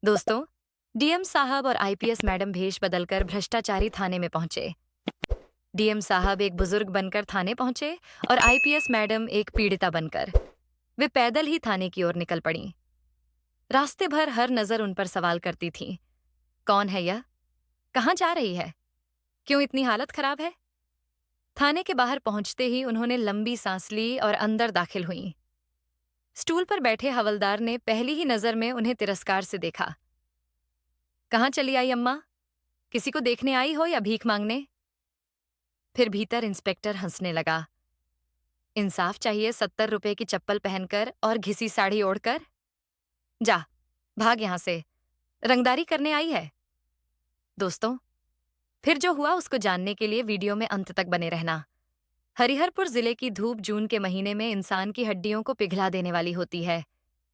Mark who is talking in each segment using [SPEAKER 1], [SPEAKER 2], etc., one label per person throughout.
[SPEAKER 1] दोस्तों, डीएम साहब और आईपीएस मैडम भेष बदलकर भ्रष्टाचारी थाने में पहुंचे। डीएम साहब एक बुजुर्ग बनकर थाने पहुंचे और आईपीएस मैडम एक पीड़िता बनकर। वे पैदल ही थाने की ओर निकल पड़ी। रास्ते भर हर नजर उन पर सवाल करती थी। कौन है यह? कहाँ जा रही है? क्यों इतनी हालत खराब है? थाने के बाहर पहुंचते ही उन्होंने लंबी सांस ली और अंदर दाखिल हुईं। स्टूल पर बैठे हवलदार ने पहली ही नजर में उन्हें तिरस्कार से देखा। कहाँ चली आई अम्मा? किसी को देखने आई हो या भीख मांगने? फिर भीतर इंस्पेक्टर हंसने लगा। इंसाफ चाहिए 70 रुपए की चप्पल पहनकर और घिसी साड़ी ओढ़कर? जा, भाग यहां से। रंगदारी करने आई है? दोस्तों, फिर जो हुआ उसको जानने के लिए वीडियो में अंत तक बने रहना। हरिहरपुर जिले की धूप जून के महीने में इंसान की हड्डियों को पिघला देने वाली होती है।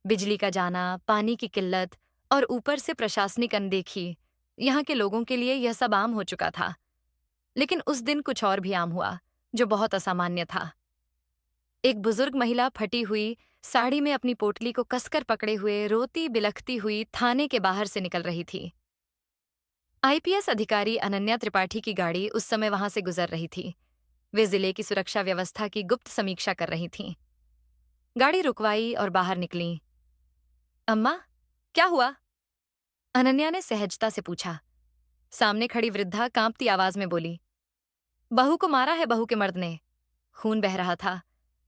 [SPEAKER 1] बिजली का जाना, पानी की किल्लत और ऊपर से प्रशासनिक अनदेखी, यहाँ के लोगों के लिए यह सब आम हो चुका था। लेकिन उस दिन कुछ और भी आम हुआ, जो बहुत असामान्य था। एक बुजुर्ग महिला फटी हुई साड़ी में अपनी पोटली को कसकर पकड़े हुए रोती बिलखती हुई थाने के बाहर से निकल रही थी। आईपीएस अधिकारी अनन्या त्रिपाठी की गाड़ी उस समय वहां से गुजर रही थी। वे जिले की सुरक्षा व्यवस्था की गुप्त समीक्षा कर रही थीं। गाड़ी रुकवाई और बाहर निकली। अम्मा, क्या हुआ? अनन्या ने सहजता से पूछा। सामने खड़ी वृद्धा कांपती आवाज में बोली, बहू को मारा है बहू के मर्द ने। खून बह रहा था।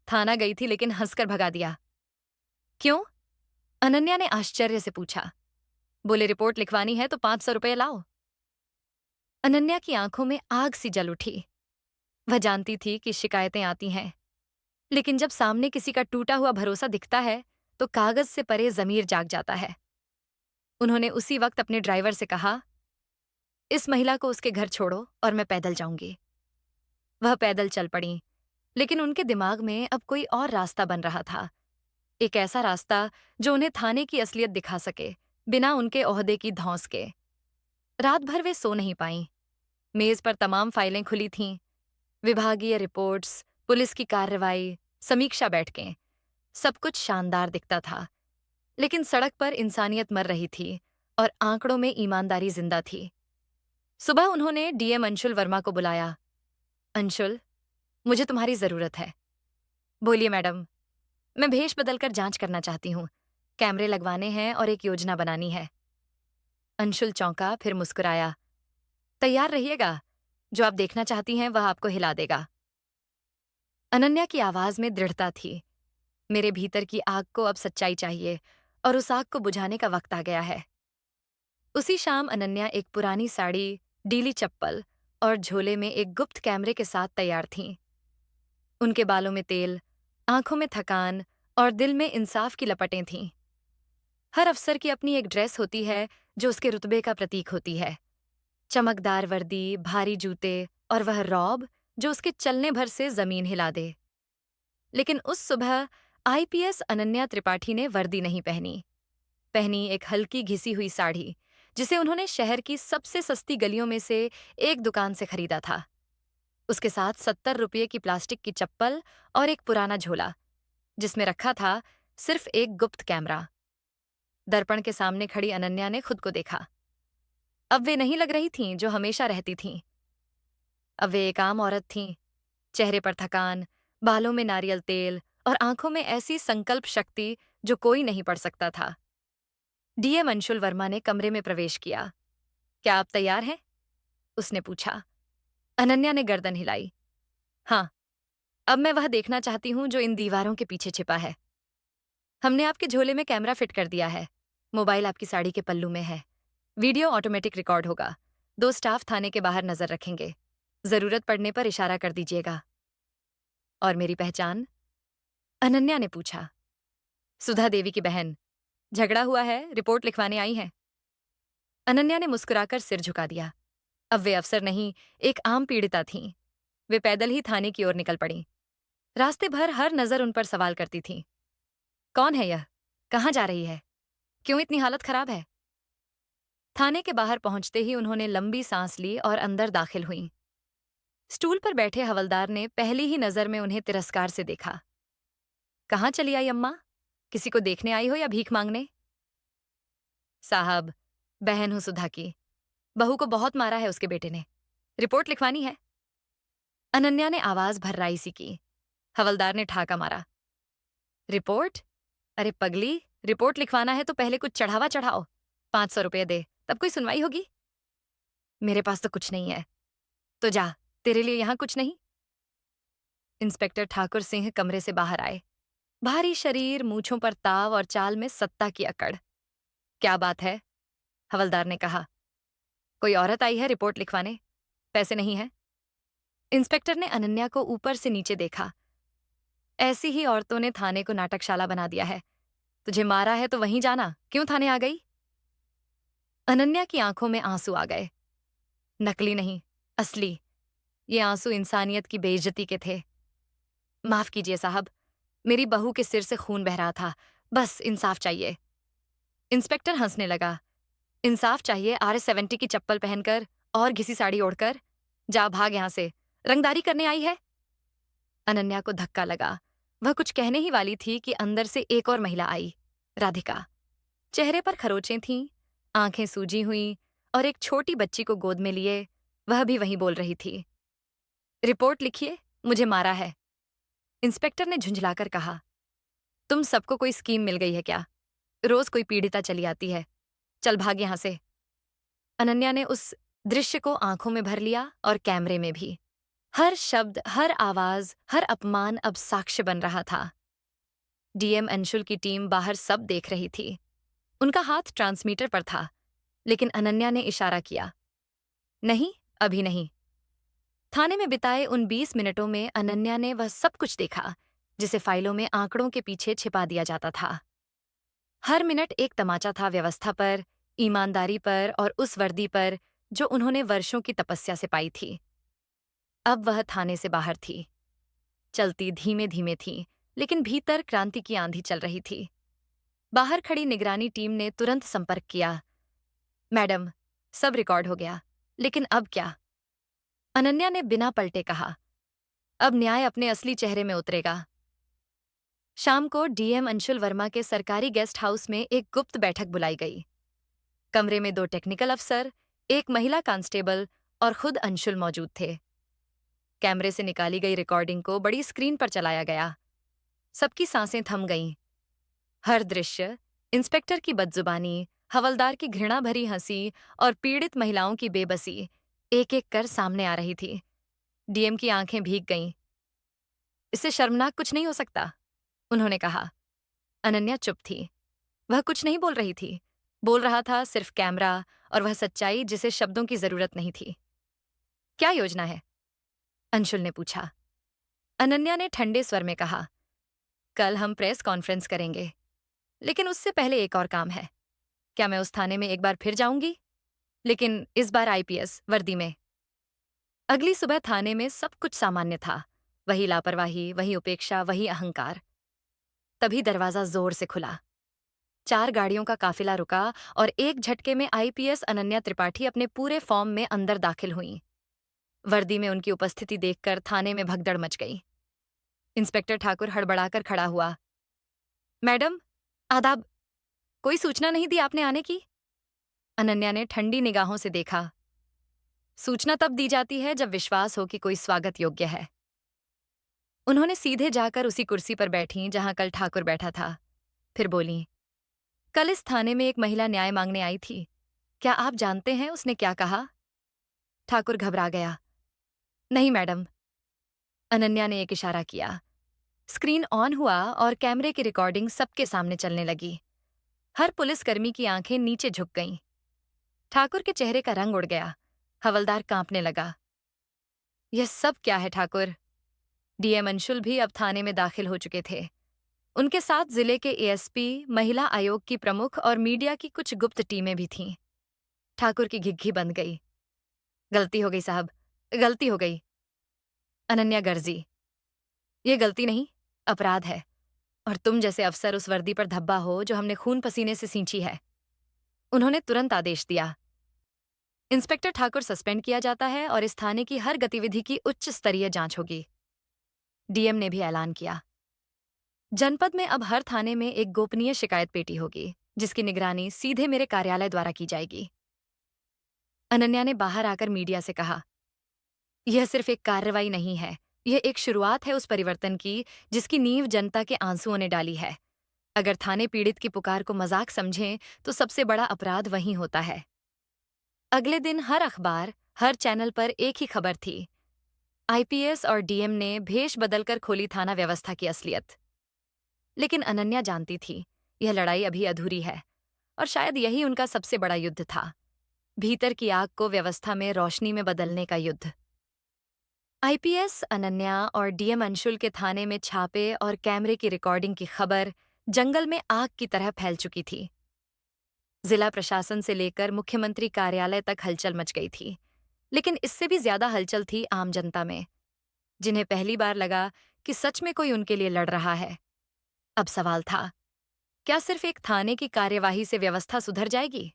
[SPEAKER 1] थाना गई थी लेकिन हंसकर भगा दिया। क्यों? अनन्या ने आश्चर्य से पूछा। बोले रिपोर्ट लिखवानी है तो 500 रुपये लाओ। अनन्या की आंखों में आग सी जल उठी। वह जानती थी कि शिकायतें आती हैं, लेकिन जब सामने किसी का टूटा हुआ भरोसा दिखता है तो कागज से परे जमीर जाग जाता है। उन्होंने उसी वक्त अपने ड्राइवर से कहा, इस महिला को उसके घर छोड़ो और मैं पैदल जाऊंगी। वह पैदल चल पड़ी, लेकिन उनके दिमाग में अब कोई और रास्ता बन रहा था। एक ऐसा रास्ता जो उन्हें थाने की असलियत दिखा सके, बिना उनके ओहदे की धौंस के। रात भर वे सो नहीं पाईं। मेज पर तमाम फाइलें खुली थीं। विभागीय रिपोर्ट्स, पुलिस की कार्रवाई, समीक्षा बैठकें, सब कुछ शानदार दिखता था। लेकिन सड़क पर इंसानियत मर रही थी और आंकड़ों में ईमानदारी जिंदा थी। सुबह उन्होंने डीएम अंशुल वर्मा को बुलाया। अंशुल, मुझे तुम्हारी जरूरत है। बोलिए मैडम। मैं भेष बदलकर जांच करना चाहती हूँ। कैमरे लगवाने हैं और एक योजना बनानी है। अंशुल चौंका, फिर मुस्कुराया। तैयार रहिएगा, जो आप देखना चाहती हैं वह आपको हिला देगा। अनन्या की आवाज में दृढ़ता थी। मेरे भीतर की आग को अब सच्चाई चाहिए और उस आग को बुझाने का वक्त आ गया है। उसी शाम अनन्या एक पुरानी साड़ी, डीली चप्पल और झोले में एक गुप्त कैमरे के साथ तैयार थीं। उनके बालों में तेल, आंखों में थकान और दिल में इंसाफ की लपटें थीं। हर अफसर की अपनी एक ड्रेस होती है जो उसके रुतबे का प्रतीक होती है। चमकदार वर्दी, भारी जूते और वह रौब जो उसके चलने भर से जमीन हिला दे। लेकिन उस सुबह आईपीएस अनन्या त्रिपाठी ने वर्दी नहीं पहनी। पहनी एक हल्की घिसी हुई साड़ी, जिसे उन्होंने शहर की सबसे सस्ती गलियों में से एक दुकान से खरीदा था। उसके साथ 70 रुपये की प्लास्टिक की चप्पल और एक पुराना झोला, जिसमें रखा था सिर्फ एक गुप्त कैमरा। दर्पण के सामने खड़ी अनन्या ने खुद को देखा। अब वे नहीं लग रही थीं जो हमेशा रहती थीं। अब वे एक आम औरत थीं। चेहरे पर थकान, बालों में नारियल तेल और आंखों में ऐसी संकल्प शक्ति जो कोई नहीं पढ़ सकता था। डीएम अंशुल वर्मा ने कमरे में प्रवेश किया। क्या आप तैयार हैं? उसने पूछा। अनन्या ने गर्दन हिलाई। हाँ, अब मैं वह देखना चाहती हूं जो इन दीवारों के पीछे छिपा है। हमने आपके झोले में कैमरा फिट कर दिया है। मोबाइल आपकी साड़ी के पल्लू में है। वीडियो ऑटोमेटिक रिकॉर्ड होगा। 2 स्टाफ थाने के बाहर नजर रखेंगे। जरूरत पड़ने पर इशारा कर दीजिएगा। और मेरी पहचान? अनन्या ने पूछा। सुधा देवी की बहन। झगड़ा हुआ है, रिपोर्ट लिखवाने आई है। अनन्या ने मुस्कुराकर सिर झुका दिया। अब वे अफसर नहीं, एक आम पीड़िता थीं। वे पैदल ही थाने की ओर निकल पड़ीं। रास्ते भर हर नजर उन पर सवाल करती थी। कौन है यह? कहाँ जा रही है? क्यों इतनी हालत खराब है? थाने के बाहर पहुंचते ही उन्होंने लंबी सांस ली और अंदर दाखिल हुईं। स्टूल पर बैठे हवलदार ने पहली ही नजर में उन्हें तिरस्कार से देखा। कहाँ चली आई अम्मा? किसी को देखने आई हो या भीख मांगने? साहब, बहन हूं सुधा की। बहू को बहुत मारा है उसके बेटे ने। रिपोर्ट लिखवानी है। अनन्या ने आवाज भर्राई सी की। हवलदार ने ठाका मारा। रिपोर्ट? अरे पगली, रिपोर्ट लिखवाना है तो पहले कुछ चढ़ावा चढ़ाओ। 500 रुपये दे, तब कोई सुनवाई होगी। मेरे पास तो कुछ नहीं है। तो जा, तेरे लिए यहां कुछ नहीं। इंस्पेक्टर ठाकुर सिंह कमरे से बाहर आए। भारी शरीर, मूंछों पर ताव और चाल में सत्ता की अकड़। क्या बात है? हवलदार ने कहा। कोई औरत आई है रिपोर्ट लिखवाने? पैसे नहीं है? इंस्पेक्टर ने अनन्या को ऊपर से नीचे देखा। ऐसी ही औरतों ने थाने को नाटकशाला बना दिया है। तुझे मारा है तो वहीं जाना, क्यों थाने आ गई? अनन्या की आंखों में आंसू आ गए। नकली नहीं, असली। ये आंसू इंसानियत की बेइज्जती के थे। माफ कीजिए साहब, मेरी बहू के सिर से खून बह रहा था। बस इंसाफ चाहिए। इंस्पेक्टर हंसने लगा। इंसाफ चाहिए RS-70 की चप्पल पहनकर और घिसी साड़ी ओढ़कर? जा भाग यहां से। रंगदारी करने आई है? अनन्या को धक्का लगा। वह कुछ कहने ही वाली थी कि अंदर से एक और महिला आई, राधिका। चेहरे पर खरोचें थीं, आंखें सूजी हुई और एक छोटी बच्ची को गोद में लिए वह भी वहीं बोल रही थी। रिपोर्ट लिखिए, मुझे मारा है। इंस्पेक्टर ने झुंझलाकर कहा। तुम सबको कोई स्कीम मिल गई है क्या? रोज कोई पीड़िता चली आती है। चल भाग यहां से। अनन्या ने उस दृश्य को आंखों में भर लिया और कैमरे में भी। हर शब्द, हर आवाज, हर अपमान अब साक्ष्य बन रहा था। DM अंशुल की टीम बाहर सब देख रही थी। उनका हाथ ट्रांसमीटर पर था, लेकिन अनन्या ने इशारा किया। नहीं, अभी नहीं। थाने में बिताए उन 20 मिनटों में अनन्या ने वह सब कुछ देखा जिसे फाइलों में आंकड़ों के पीछे छिपा दिया जाता था। हर मिनट एक तमाचा था व्यवस्था पर, ईमानदारी पर और उस वर्दी पर जो उन्होंने वर्षों की तपस्या से पाई थी। अब वह थाने से बाहर थी। चलती धीमे धीमे थी, लेकिन भीतर क्रांति की आंधी चल रही थी। बाहर खड़ी निगरानी टीम ने तुरंत संपर्क किया। मैडम, सब रिकॉर्ड हो गया, लेकिन अब क्या? अनन्या ने बिना पलटे कहा। अब न्याय अपने असली चेहरे में उतरेगा। शाम को DM अंशुल वर्मा के सरकारी गेस्ट हाउस में एक गुप्त बैठक बुलाई गई। कमरे में 2 टेक्निकल अफसर, एक महिला कांस्टेबल और खुद अंशुल मौजूद थे। कैमरे से निकाली गई रिकॉर्डिंग को बड़ी स्क्रीन पर चलाया गया। सबकी सांसें थम गईं। हर दृश्य, इंस्पेक्टर की बदजुबानी, हवलदार की घृणा भरी हंसी और पीड़ित महिलाओं की बेबसी एक-एक कर सामने आ रही थी। DM की आंखें भीग गईं। इससे शर्मनाक कुछ नहीं हो सकता, उन्होंने कहा। अनन्या चुप थी। वह कुछ नहीं बोल रही थी। बोल रहा था सिर्फ कैमरा और वह सच्चाई जिसे शब्दों की जरूरत नहीं थी। क्या योजना है? अंशुल ने पूछा। अनन्या ने ठंडे स्वर में कहा, कल हम प्रेस कॉन्फ्रेंस करेंगे, लेकिन उससे पहले एक और काम है। क्या मैं उस थाने में एक बार फिर जाऊंगी? लेकिन इस बार IPS वर्दी में। अगली सुबह थाने में सब कुछ सामान्य था। वही लापरवाही, वही उपेक्षा, वही अहंकार। तभी दरवाजा जोर से खुला। 4 गाड़ियों का काफिला रुका और एक झटके में IPS अनन्या त्रिपाठी अपने पूरे फॉर्म में अंदर दाखिल हुईं। वर्दी में उनकी उपस्थिति देखकर थाने में भगदड़ मच गई। इंस्पेक्टर ठाकुर हड़बड़ाकर खड़ा हुआ। मैडम, आदाब। कोई सूचना नहीं दी आपने आने की? अनन्या ने ठंडी निगाहों से देखा। सूचना तब दी जाती है जब विश्वास हो कि कोई स्वागत योग्य है। उन्होंने सीधे जाकर उसी कुर्सी पर बैठी जहां कल ठाकुर बैठा था। फिर बोली, कल इस थाने में एक महिला न्याय मांगने आई थी। क्या आप जानते हैं उसने क्या कहा? ठाकुर घबरा गया। नहीं मैडम। अनन्या ने एक इशारा किया। स्क्रीन ऑन हुआ और कैमरे की रिकॉर्डिंग सबके सामने चलने लगी। हर पुलिसकर्मी की आंखें नीचे झुक गईं। ठाकुर के चेहरे का रंग उड़ गया। हवलदार कांपने लगा। यह सब क्या है ठाकुर? DM अंशुल भी अब थाने में दाखिल हो चुके थे। उनके साथ जिले के ASP, महिला आयोग की प्रमुख और मीडिया की कुछ गुप्त टीमें भी थीं। ठाकुर की घिघी बंद गई। गलती हो गई साहब, गलती हो गई। अनन्या गर्जी। ये गलती नहीं, अपराध है। और तुम जैसे अफसर उस वर्दी पर धब्बा हो जो हमने खून पसीने से सींची है। उन्होंने तुरंत आदेश दिया। इंस्पेक्टर ठाकुर सस्पेंड किया जाता है और इस थाने की हर गतिविधि की उच्च स्तरीय जांच होगी। DM ने भी ऐलान किया। जनपद में अब हर थाने में एक गोपनीय शिकायत पेटी होगी। जिसकी निगरानी सीधे मेरे कार्यालय द्वारा की जाएगी। अनन्या ने बाहर आकर मीडिया से कहा, यह सिर्फ एक कार्रवाई नहीं है, यह एक शुरुआत है उस परिवर्तन की जिसकी नींव जनता के आंसुओं ने डाली है। अगर थाने पीड़ित की पुकार को मजाक समझें तो सबसे बड़ा अपराध वहीं होता है। अगले दिन हर अखबार, हर चैनल पर एक ही खबर थी, आईपीएस और डीएम ने भेष बदलकर खोली थाना व्यवस्था की असलियत। लेकिन अनन्या जानती थी, यह लड़ाई अभी अधूरी है और शायद यही उनका सबसे बड़ा युद्ध था, भीतर की आग को व्यवस्था में रोशनी में बदलने का युद्ध। आईपीएस अनन्या और डीएम अंशुल के थाने में छापे और कैमरे की रिकॉर्डिंग की खबर जंगल में आग की तरह फैल चुकी थी। जिला प्रशासन से लेकर मुख्यमंत्री कार्यालय तक हलचल मच गई थी, लेकिन इससे भी ज्यादा हलचल थी आम जनता में, जिन्हें पहली बार लगा कि सच में कोई उनके लिए लड़ रहा है। अब सवाल था, क्या सिर्फ एक थाने की कार्यवाही से व्यवस्था सुधर जाएगी?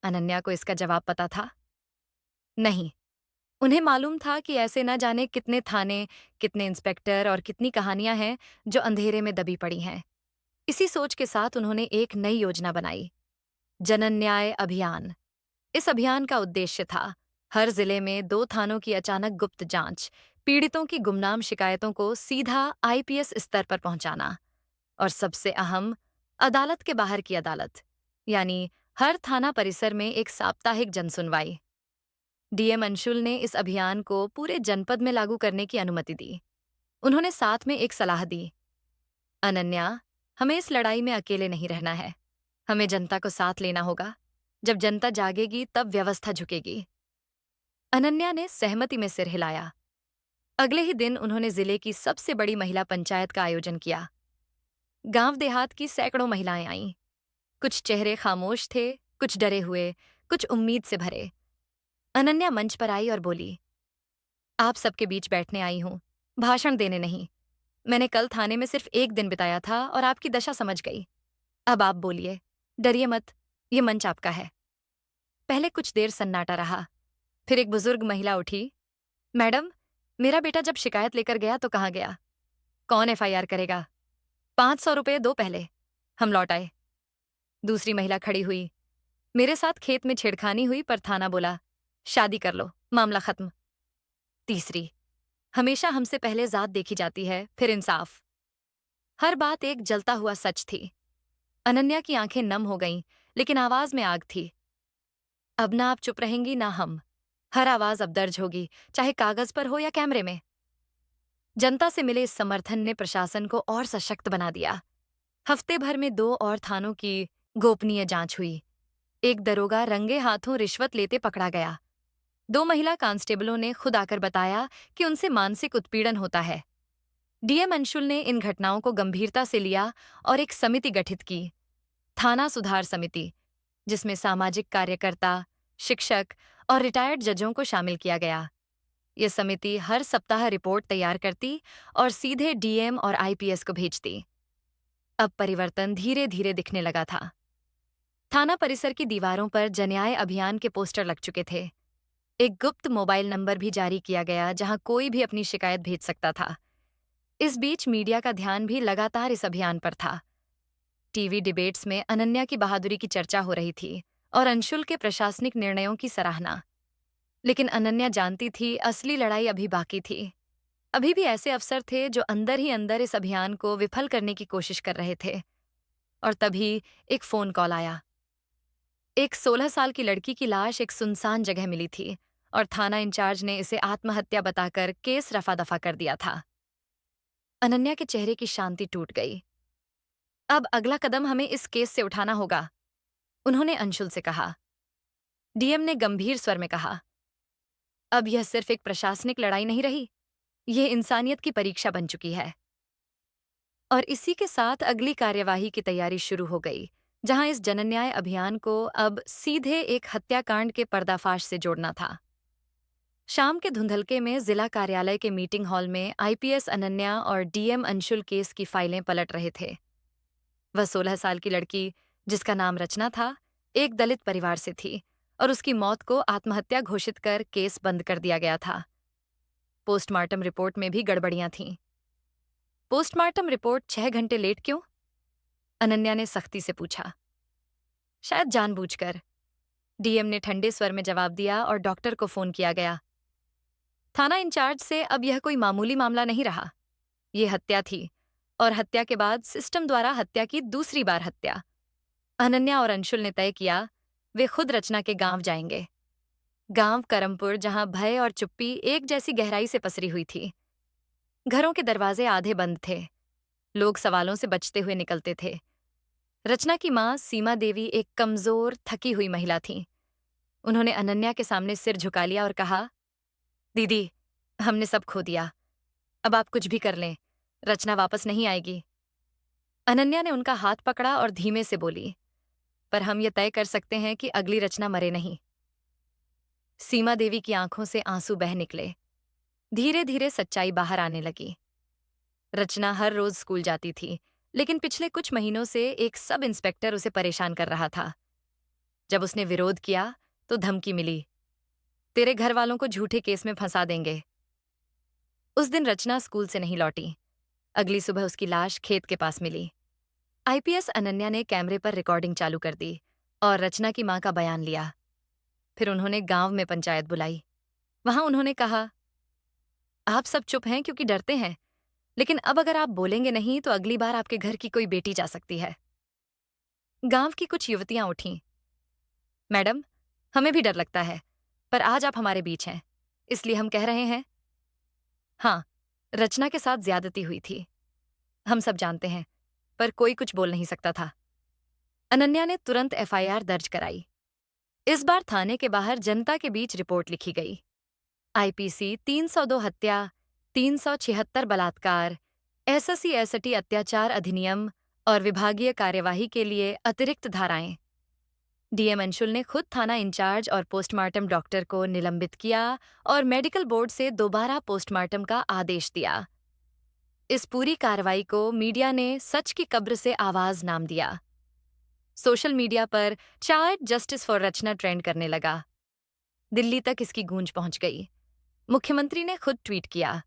[SPEAKER 1] अनन्या को इसका जवाब पता था। नहीं, उन्हें मालूम था कि ऐसे न जाने कितने थाने, कितने इंस्पेक्टर और कितनी कहानियां हैं जो अंधेरे में दबी पड़ी हैं। इसी सोच के साथ उन्होंने एक नई योजना बनाई, जनन न्याय अभियान। इस अभियान का उद्देश्य था हर जिले में 2 थानों की अचानक गुप्त जांच, पीड़ितों की गुमनाम शिकायतों को सीधा आईपीएस स्तर पर पहुंचाना, और सबसे अहम, अदालत के बाहर की अदालत, यानी हर थाना परिसर में एक साप्ताहिक जनसुनवाई। डीएम अंशुल ने इस अभियान को पूरे जनपद में लागू करने की अनुमति दी। उन्होंने साथ में एक सलाह दी, अनन्या, हमें इस लड़ाई में अकेले नहीं रहना है। हमें जनता को साथ लेना होगा। जब जनता जागेगी तब व्यवस्था झुकेगी। अनन्या ने सहमति में सिर हिलाया। अगले ही दिन उन्होंने जिले की सबसे बड़ी महिला पंचायत का आयोजन किया। गांव देहात की सैकड़ों महिलाएं आईं। कुछ चेहरे खामोश थे, कुछ डरे हुए, कुछ उम्मीद से भरे। अनन्या मंच पर आई और बोली, आप सबके बीच बैठने आई हूं, भाषण देने नहीं। मैंने कल थाने में सिर्फ एक दिन बिताया था और आपकी दशा समझ गई। अब आप बोलिए, डरिए मत, ये मंच आपका है। पहले कुछ देर सन्नाटा रहा, फिर एक बुजुर्ग महिला उठी। मैडम, मेरा बेटा जब शिकायत लेकर गया तो कहाँ गया? कौन एफआईआर करेगा? 500 रुपये दो पहले। हम लौट आए। दूसरी महिला खड़ी हुई। मेरे साथ खेत में छेड़खानी हुई पर थाना बोला, शादी कर लो, मामला खत्म। तीसरी, हमेशा हमसे पहले जात देखी जाती है, फिर इंसाफ। हर बात एक जलता हुआ सच थी। अनन्या की आंखें नम हो गईं, लेकिन आवाज में आग थी। अब ना आप चुप रहेंगी ना हम। हर आवाज अब दर्ज होगी, चाहे कागज पर हो या कैमरे में। जनता से मिले इस समर्थन ने प्रशासन को और सशक्त बना दिया। हफ्ते भर में 2 और थानों की गोपनीय जांच हुई। एक दरोगा रंगे हाथों रिश्वत लेते पकड़ा गया। 2 महिला कांस्टेबलों ने खुद आकर बताया कि उनसे मानसिक उत्पीड़न होता है। डीएम अंशुल ने इन घटनाओं को गंभीरता से लिया और एक समिति गठित की, थाना सुधार समिति, जिसमें सामाजिक कार्यकर्ता, शिक्षक और रिटायर्ड जजों को शामिल किया गया। ये समिति हर सप्ताह रिपोर्ट तैयार करती और सीधे डीएम और आईपीएस को भेजती। अब परिवर्तन धीरे धीरे दिखने लगा था। थाना परिसर की दीवारों पर जनन्याय अभियान के पोस्टर लग चुके थे। एक गुप्त मोबाइल नंबर भी जारी किया गया जहां कोई भी अपनी शिकायत भेज सकता था। इस बीच मीडिया का ध्यान भी लगातार इस अभियान पर था। टीवी डिबेट्स में अनन्या की बहादुरी की चर्चा हो रही थी और अंशुल के प्रशासनिक निर्णयों की सराहना। लेकिन अनन्या जानती थी, असली लड़ाई अभी बाकी थी। अभी भी ऐसे अफसर थे जो अंदर ही अंदर इस अभियान को विफल करने की कोशिश कर रहे थे। और तभी एक फोन कॉल आया। एक 16 साल की लड़की की लाश एक सुनसान जगह मिली थी और थाना इंचार्ज ने इसे आत्महत्या बताकर केस रफा दफा कर दिया था। अनन्या के चेहरे की शांति टूट गई। अब अगला कदम हमें इस केस से उठाना होगा, उन्होंने अंशुल से कहा। डीएम ने गंभीर स्वर में कहा, अब यह सिर्फ एक प्रशासनिक लड़ाई नहीं रही, यह इंसानियत की परीक्षा बन चुकी है। और इसी के साथ अगली कार्यवाही की तैयारी शुरू हो गई, जहां इस जनन्याय अभियान को अब सीधे एक हत्याकांड के पर्दाफाश से जोड़ना था। शाम के धुंधलके में जिला कार्यालय के मीटिंग हॉल में आईपीएस अनन्या और डीएम अंशुल केस की फाइलें पलट रहे थे। वह 16 साल की लड़की, जिसका नाम रचना था, एक दलित परिवार से थी और उसकी मौत को आत्महत्या घोषित कर केस बंद कर दिया गया था। पोस्टमार्टम रिपोर्ट में भी गड़बड़ियां थीं। पोस्टमार्टम रिपोर्ट 6 घंटे लेट क्यों? अनन्या ने सख्ती से पूछा। शायद जानबूझकर, डीएम ने ठंडे स्वर में जवाब दिया और डॉक्टर को फोन किया गया। थाना इंचार्ज से अब यह कोई मामूली मामला नहीं रहा। ये हत्या थी, और हत्या के बाद सिस्टम द्वारा हत्या की दूसरी बार हत्या। अनन्या और अंशुल ने तय किया, वे खुद रचना के गांव जाएंगे। गांव करमपुर, जहां भय और चुप्पी एक जैसी गहराई से पसरी हुई थी। घरों के दरवाजे आधे बंद थे। लोग सवालों से बचते हुए निकलते थे। रचना की मां सीमा देवी एक कमजोर, थकी हुई महिला थी। उन्होंने अनन्या के सामने सिर झुका लिया और कहा, दीदी, हमने सब खो दिया। अब आप कुछ भी कर लें, रचना वापस नहीं आएगी। अनन्या ने उनका हाथ पकड़ा और धीमे से बोली, पर हम ये तय कर सकते हैं कि अगली रचना मरे नहीं। सीमा देवी की आंखों से आंसू बह निकले। धीरे धीरे सच्चाई बाहर आने लगी। रचना हर रोज स्कूल जाती थी, लेकिन पिछले कुछ महीनों से एक सब इंस्पेक्टर उसे परेशान कर रहा था। जब उसने विरोध किया तो धमकी मिली, तेरे घर वालों को झूठे केस में फंसा देंगे। उस दिन रचना स्कूल से नहीं लौटी। अगली सुबह उसकी लाश खेत के पास मिली। आईपीएस अनन्या ने कैमरे पर रिकॉर्डिंग चालू कर दी और रचना की मां का बयान लिया। फिर उन्होंने गांव में पंचायत बुलाई। वहां उन्होंने कहा, आप सब चुप हैं क्योंकि डरते हैं, लेकिन अब अगर आप बोलेंगे नहीं तो अगली बार आपके घर की कोई बेटी जा सकती है। गांव की कुछ युवतियां उठीं। मैडम, हमें भी डर लगता है, पर आज आप हमारे बीच हैं, इसलिए हम कह रहे हैं। हाँ, रचना के साथ ज्यादती हुई थी, हम सब जानते हैं, पर कोई कुछ बोल नहीं सकता था। अनन्या ने तुरंत एफआईआर दर्ज कराई। इस बार थाने के बाहर जनता के बीच रिपोर्ट लिखी गई। आईपीसी 302 हत्या, 376 बलात्कार, एसएससी एसटी अत्याचार अधिनियम और विभागीय कार्यवाही के लिए अतिरिक्त धाराएं। डीएम अंशुल ने खुद थाना इंचार्ज और पोस्टमार्टम डॉक्टर को निलंबित किया और मेडिकल बोर्ड से दोबारा पोस्टमार्टम का आदेश दिया। इस पूरी कार्रवाई को मीडिया ने सच की कब्र से आवाज नाम दिया। सोशल मीडिया पर child justice for Rachana trend करने लगा। दिल्ली तक इसकी गूंज पहुंच गई। मुख्यमंत्री ने खुद ट्वीट किया,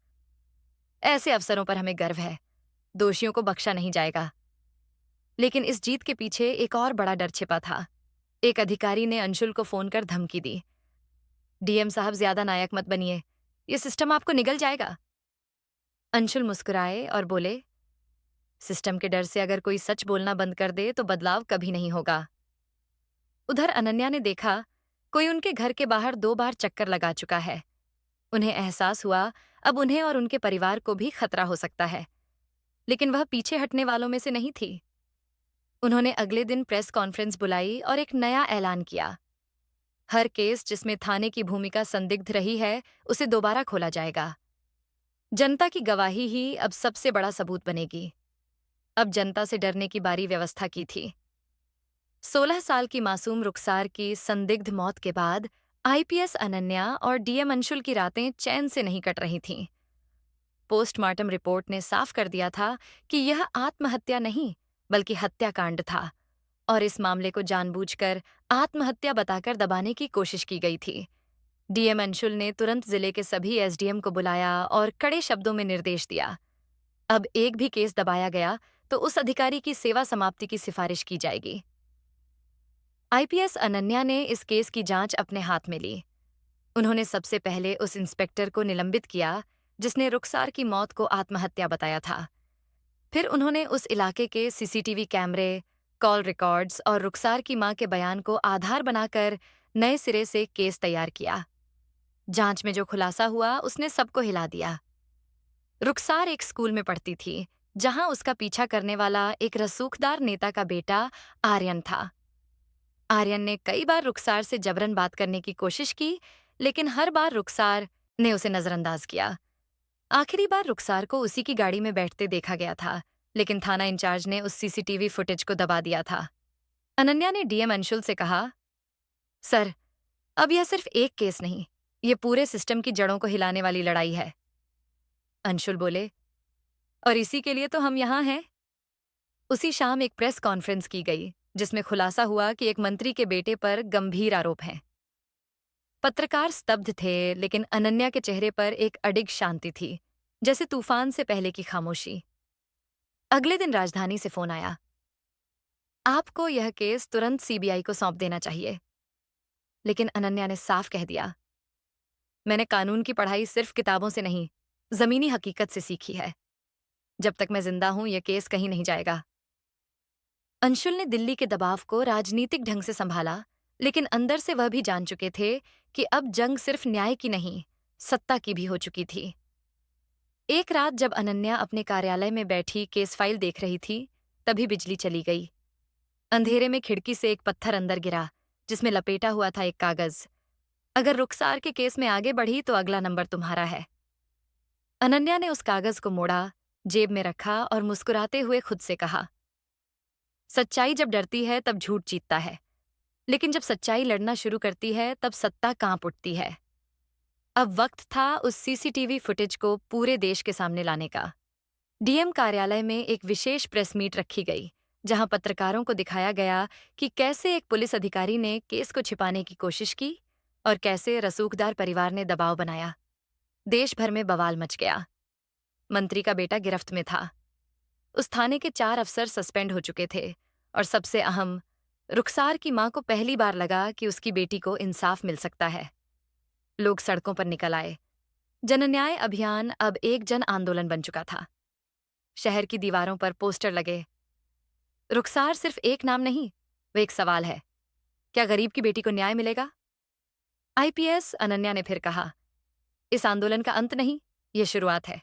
[SPEAKER 1] ऐसे अफसरों पर हमें गर्व है, दोषियों को बख्शा नहीं जाएगा। लेकिन इस जीत के पीछे एक और बड़ा डर छिपा था। एक अधिकारी ने अंशुल को फोन कर धमकी दी, डीएम साहब ज्यादा नायक मत बनिए, ये सिस्टम आपको निगल जाएगा। अंशुल मुस्कुराए और बोले, सिस्टम के डर से अगर कोई सच बोलना बंद कर दे तो बदलाव कभी नहीं होगा। उधर अनन्या ने देखा, कोई उनके घर के बाहर 2 बार चक्कर लगा चुका है। उन्हें एहसास हुआ, अब उन्हें और उनके परिवार को भी खतरा हो सकता है। लेकिन वह पीछे हटने वालों में से नहीं थी। उन्होंने अगले दिन प्रेस कॉन्फ्रेंस बुलाई और एक नया ऐलान किया, हर केस जिसमें थाने की भूमिका संदिग्ध रही है, उसे दोबारा खोला जाएगा। जनता की गवाही ही अब सबसे बड़ा सबूत बनेगी। अब जनता से डरने की बारी व्यवस्था की थी। 16 साल की मासूम रुखसार की संदिग्ध मौत के बाद आईपीएस अनन्या और डीएम अंशुल की रातें चैन से नहीं कट रही थीं। पोस्टमार्टम रिपोर्ट ने साफ कर दिया था कि यह आत्महत्या नहीं, बल्कि हत्याकांड था, और इस मामले को जानबूझकर आत्महत्या बताकर दबाने की कोशिश की गई थी। डीएम अंशुल ने तुरंत जिले के सभी एसडीएम को बुलाया और कड़े शब्दों में निर्देश दिया, अब एक भी केस दबाया गया तो उस अधिकारी की सेवा समाप्ति की सिफारिश की जाएगी। आईपीएस अनन्या ने इस केस की जांच अपने हाथ में ली। उन्होंने सबसे पहले उस इंस्पेक्टर को निलंबित किया जिसने रुखसार की मौत को आत्महत्या बताया था। फिर उन्होंने उस इलाके के सीसीटीवी कैमरे, कॉल रिकॉर्ड्स और रुखसार की मां के बयान को आधार बनाकर नए सिरे से केस तैयार किया। जांच में जो खुलासा हुआ उसने सबको हिला दिया। रुखसार एक स्कूल में पढ़ती थी, जहां उसका पीछा करने वाला एक रसूखदार नेता का बेटा आर्यन था। आर्यन ने कई बार रुखसार से जबरन बात करने की कोशिश की, लेकिन हर बार रुखसार ने उसे नजरअंदाज किया। आखिरी बार रुखसार को उसी की गाड़ी में बैठते देखा गया था, लेकिन थाना इंचार्ज ने उस सीसीटीवी फुटेज को दबा दिया था। अनन्या ने डीएम अंशुल से कहा, सर, अब यह सिर्फ एक केस नहीं, ये पूरे सिस्टम की जड़ों को हिलाने वाली लड़ाई है। अंशुल बोले, और इसी के लिए तो हम यहाँ हैं। उसी शाम एक प्रेस कॉन्फ्रेंस की गई, जिसमें खुलासा हुआ कि एक मंत्री के बेटे पर गंभीर आरोप हैं। पत्रकार स्तब्ध थे, लेकिन अनन्या के चेहरे पर एक अडिग शांति थी, जैसे तूफान से पहले की खामोशी। अगले दिन राजधानी से फोन आया, आपको यह केस तुरंत सीबीआई को सौंप देना चाहिए। लेकिन अनन्या ने साफ कह दिया, मैंने कानून की पढ़ाई सिर्फ किताबों से नहीं, जमीनी हकीकत से सीखी है। जब तक मैं जिंदा हूं, यह केस कहीं नहीं जाएगा। अंशुल ने दिल्ली के दबाव को राजनीतिक ढंग से संभाला, लेकिन अंदर से वह भी जान चुके थे कि अब जंग सिर्फ न्याय की नहीं, सत्ता की भी हो चुकी थी। एक रात जब अनन्या अपने कार्यालय में बैठी केस फाइल देख रही थी, तभी बिजली चली गई। अंधेरे में खिड़की से एक पत्थर अंदर गिरा, जिसमें लपेटा हुआ था एक कागज। अगर रुखसार के केस में आगे बढ़ी तो अगला नंबर तुम्हारा है। अनन्या ने उस कागज को मोड़ा, जेब में रखा और मुस्कुराते हुए खुद से कहा, सच्चाई जब डरती है तब झूठ जीतता है, लेकिन जब सच्चाई लड़ना शुरू करती है तब सत्ता कांप उठती है। अब वक्त था उस सीसीटीवी फुटेज को पूरे देश के सामने लाने का। डीएम कार्यालय में एक विशेष प्रेस मीट रखी गई, जहां पत्रकारों को दिखाया गया कि कैसे एक पुलिस अधिकारी ने केस को छिपाने की कोशिश की और कैसे रसूखदार परिवार ने दबाव बनाया। देश भर में बवाल मच गया। मंत्री का बेटा गिरफ्त में था। उस थाने के 4 अफसर सस्पेंड हो चुके थे और सबसे अहम, रुखसार की मां को पहली बार लगा कि उसकी बेटी को इंसाफ मिल सकता है। लोग सड़कों पर निकल आए। जनन्याय अभियान अब एक जन आंदोलन बन चुका था। शहर की दीवारों पर पोस्टर लगे। रुखसार सिर्फ एक नाम नहीं, वो एक सवाल है। क्या गरीब की बेटी को न्याय मिलेगा? आईपीएस अनन्या ने फिर कहा, इस आंदोलन का अंत नहीं, ये शुरुआत है।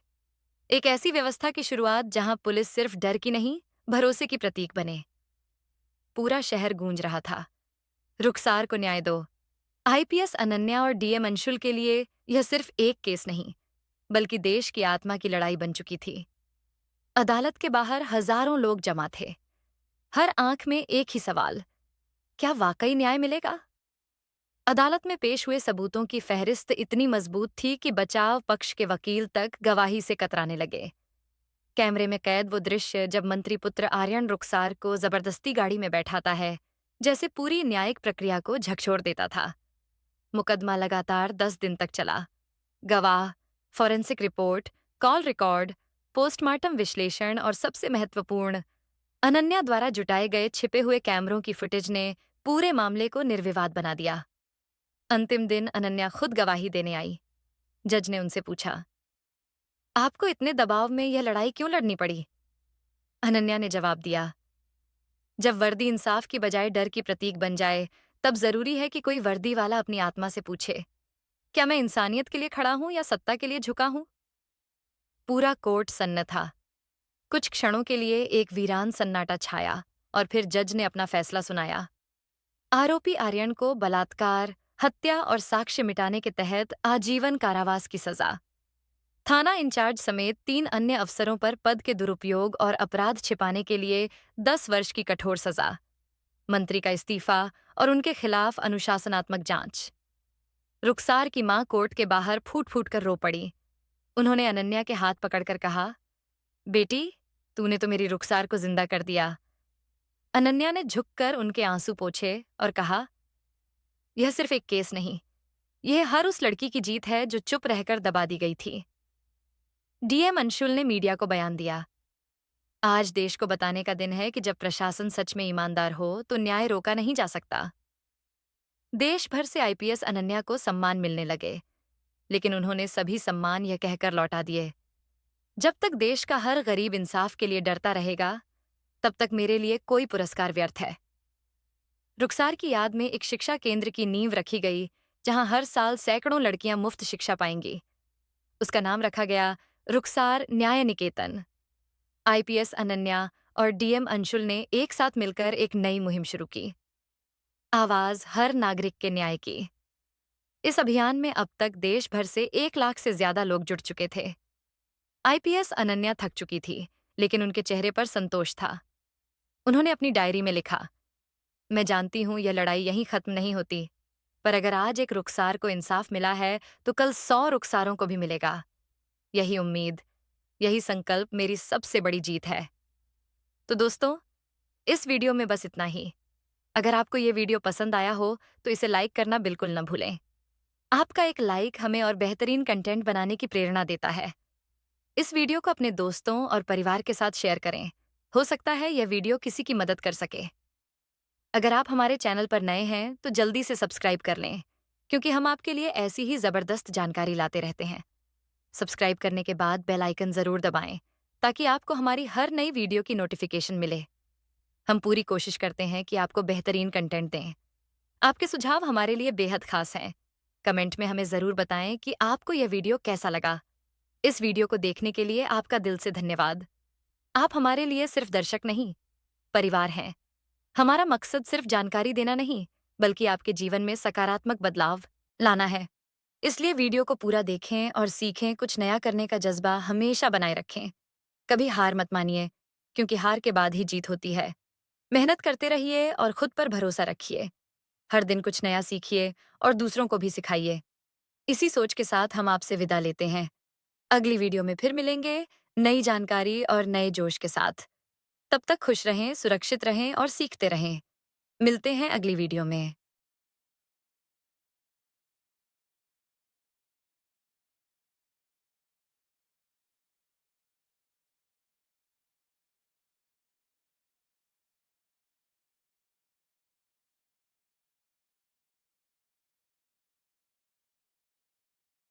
[SPEAKER 1] एक ऐसी व्यवस्था की शुरुआत जहां पुलिस सिर्फ डर की नहीं, भरोसे की प्रतीक बने। पूरा शहर गूंज रहा था, रुखसार को न्याय दो। आईपीएस अनन्या और डीएम अंशुल के लिए यह सिर्फ एक केस नहीं, बल्कि देश की आत्मा की लड़ाई बन चुकी थी। अदालत के बाहर हजारों लोग जमा थे। हर आंख में एक ही सवाल, क्या वाकई न्याय मिलेगा? अदालत में पेश हुए सबूतों की फहरिस्त इतनी मजबूत थी कि बचाव पक्ष के वकील तक गवाही से कतराने लगे। कैमरे में कैद वो दृश्य जब मंत्री पुत्र आर्यन रुखसार को जबरदस्ती गाड़ी में बैठाता है, जैसे पूरी न्यायिक प्रक्रिया को झकझोर देता था। मुकदमा लगातार 10 दिन तक चला। गवाह, forensic report, call record, postmortem विश्लेषण और सबसे महत्वपूर्ण, अनन्या द्वारा जुटाए गए छिपे हुए कैमरों की फुटेज ने पूरे मामले को निर्विवाद बना दिया। अंतिम दिन अनन्या खुद गवाही देने आई। जज ने उनसे पूछा, आपको इतने दबाव में यह लड़ाई क्यों लड़नी पड़ी? अनन्या ने जवाब दिया, जब वर्दी इंसाफ की बजाय डर की प्रतीक बन जाए, तब जरूरी है कि कोई वर्दी वाला अपनी आत्मा से पूछे, क्या मैं इंसानियत के लिए खड़ा हूं या सत्ता के लिए झुका हूं? पूरा कोर्ट सन्न था। कुछ क्षणों के लिए एक वीरान सन्नाटा छाया और फिर जज ने अपना फैसला सुनाया। आरोपी आर्यन को बलात्कार, हत्या और साक्ष्य मिटाने के तहत आजीवन कारावास की सजा। थाना इंचार्ज समेत 3 अन्य अफसरों पर पद के दुरुपयोग और अपराध छिपाने के लिए 10 वर्ष की कठोर सजा। मंत्री का इस्तीफा और उनके खिलाफ अनुशासनात्मक जांच। रुखसार की मां कोर्ट के बाहर फूट फूट कर रो पड़ी। उन्होंने अनन्या के हाथ पकड़कर कहा, बेटी, तूने तो मेरी रुखसार को जिंदा कर दिया। अनन्या ने झुककर उनके आंसू पोंछे और कहा, यह सिर्फ एक केस नहीं, यह हर उस लड़की की जीत है जो चुप रहकर दबा दी गई थी। डीएम अंशुल ने मीडिया को बयान दिया, आज देश को बताने का दिन है कि जब प्रशासन सच में ईमानदार हो तो न्याय रोका नहीं जा सकता। देश भर से आईपीएस अनन्या को सम्मान मिलने लगे, लेकिन उन्होंने सभी सम्मान यह कहकर लौटा दिए, जब तक देश का हर गरीब इंसाफ के लिए डरता रहेगा, तब तक मेरे लिए कोई पुरस्कार व्यर्थ है। रुखसार की याद में एक शिक्षा केंद्र की नींव रखी गई, जहां हर साल सैकड़ों लड़कियां मुफ्त शिक्षा पाएंगी। उसका नाम रखा गया रुखसार न्याय निकेतन। आईपीएस अनन्या और डीएम अंशुल ने एक साथ मिलकर एक नई मुहिम शुरू की, आवाज हर नागरिक के न्याय की। इस अभियान में अब तक देश भर से 1 लाख से ज्यादा लोग जुट चुके थे। आईपीएस अनन्या थक चुकी थी, लेकिन उनके चेहरे पर संतोष था। उन्होंने अपनी डायरी में लिखा, मैं जानती हूं यह लड़ाई यहीं खत्म नहीं होती, पर अगर आज एक रुखसार को इंसाफ मिला है तो कल 100 रुखसारों को भी मिलेगा। यही उम्मीद, यही संकल्प मेरी सबसे बड़ी जीत है। तो दोस्तों, इस वीडियो में बस इतना ही। अगर आपको ये वीडियो पसंद आया हो तो इसे लाइक करना बिल्कुल न भूलें। आपका एक लाइक हमें और बेहतरीन कंटेंट बनाने की प्रेरणा देता है। इस वीडियो को अपने दोस्तों और परिवार के साथ शेयर करें। हो सकता है यह वीडियो किसी की मदद कर सके। अगर आप हमारे चैनल पर नए हैं तो जल्दी से सब्सक्राइब कर लें, क्योंकि हम आपके लिए ऐसी ही जबरदस्त जानकारी लाते रहते हैं। सब्सक्राइब करने के बाद बेल आइकन जरूर दबाएं, ताकि आपको हमारी हर नई वीडियो की नोटिफिकेशन मिले। हम पूरी कोशिश करते हैं कि आपको बेहतरीन कंटेंट दें। आपके सुझाव हमारे लिए बेहद खास हैं। कमेंट में हमें जरूर बताएं कि आपको यह वीडियो कैसा लगा। इस वीडियो को देखने के लिए आपका दिल से धन्यवाद। आप हमारे लिए सिर्फ दर्शक नहीं, परिवार हैं। हमारा मकसद सिर्फ जानकारी देना नहीं, बल्कि आपके जीवन में सकारात्मक बदलाव लाना है। इसलिए वीडियो को पूरा देखें और सीखें, कुछ नया करने का जज्बा हमेशा बनाए रखें। कभी हार मत मानिए, क्योंकि हार के बाद ही जीत होती है। मेहनत करते रहिए और खुद पर भरोसा रखिए। हर दिन कुछ नया सीखिए और दूसरों को भी सिखाइए। इसी सोच के साथ हम आपसे विदा लेते हैं। अगली वीडियो में फिर मिलेंगे, नई जानकारी और नए जोश के साथ। तब तक खुश रहें, सुरक्षित रहें और सीखते रहें। मिलते हैं अगली वीडियो में।